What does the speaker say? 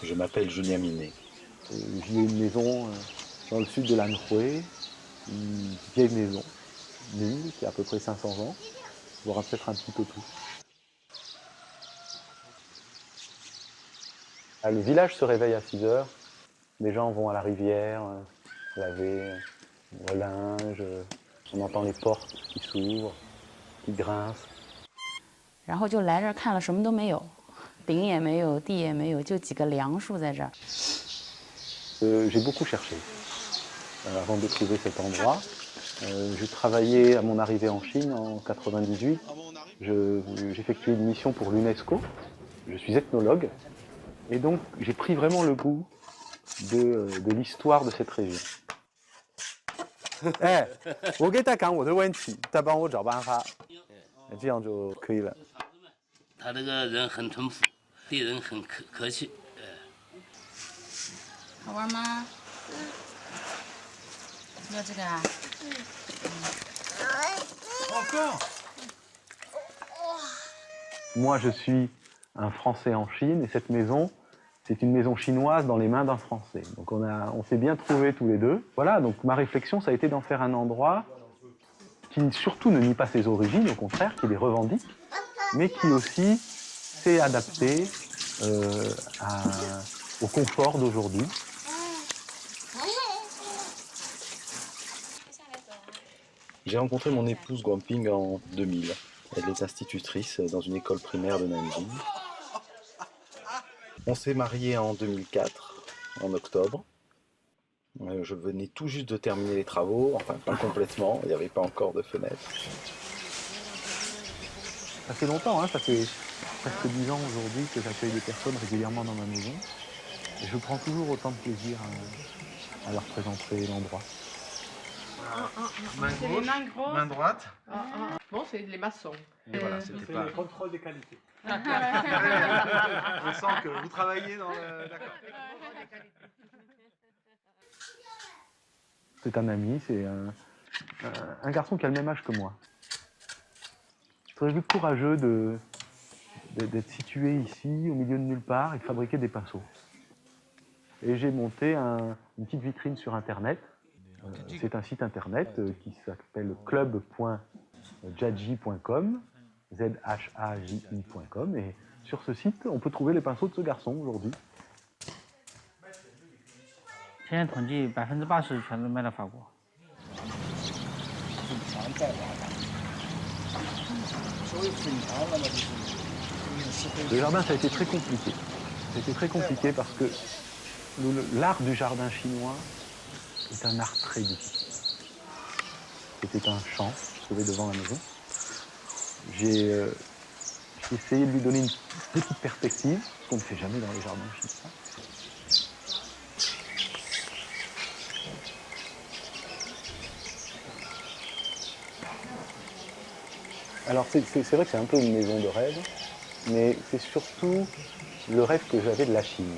Je m'appelle Julien Minet. J'ai une maison dans le sud de l'Anhui, une vieille maison, nue, qui a à peu près 500 ans, voire peut-être un petit peu plus. Le village se réveille à 6 heures. Les gens vont à la rivière, laver le linge, on entend les portes qui s'ouvrent, qui grincent. 然后就来这儿看了，什么都没有，饼也没有，地也没有，就几个梁树在这儿。J'ai beaucoup cherché avant de trouver cet endroit. J'ai travaillé à mon arrivée en Chine en 98. J'effectuais une mission pour l'UNESCO. Je suis ethnologue. Et donc, j'ai pris vraiment le goût de l'histoire de cette région. 哎，我给他讲我的问题，他帮我找办法，这样就可以了。他这个人很淳朴，对人很客气。好玩吗？要这个啊？Moi, je suis un Français en Chine et cette maison, c'est une maison chinoise dans les mains d'un Français. Donc on s'est bien trouvés tous les deux. Voilà, donc ma réflexion, ça a été d'en faire un endroit qui surtout ne nie pas ses origines, au contraire, qui les revendique, mais qui aussi s'est adapté au confort d'aujourd'hui. J'ai rencontré mon épouse Guangping en 2000. Elle est institutrice dans une école primaire de Nanjing. On s'est mariés en 2004, en octobre. Je venais tout juste de terminer les travaux, enfin pas complètement, il n'y avait pas encore de fenêtre. Ça fait longtemps, hein, ça fait presque 10 ans aujourd'hui que j'accueille des personnes régulièrement dans ma maison. Et je prends toujours autant de plaisir à leur présenter l'endroit. Main gauche, main droite. Bon, c'est les maçons. Et voilà, c'était pas... le contrôle des qualités. Je sens que vous travaillez dans le... D'accord. C'est un ami, c'est un garçon qui a le même âge que moi. Je trouvais plus courageux d'être situé ici, au milieu de nulle part, et de fabriquer des pinceaux. Et j'ai monté une petite vitrine sur Internet. C'est un site Internet qui s'appelle club.jaji.com, zaji.com, et sur ce site, on peut trouver les pinceaux de ce garçon aujourd'hui. 现在统计80%全都卖到法国。Le jardin, ça a été très compliqué. Ça a été très compliqué parce que l'art du jardin chinois est un art très difficile. C'était un champ trouvé devant la maison. J'ai essayé de lui donner une petite perspective, ce qu'on ne fait jamais dans les jardins chinois. Alors c'est vrai que c'est un peu une maison de rêve, mais c'est surtout le rêve que j'avais de la Chine.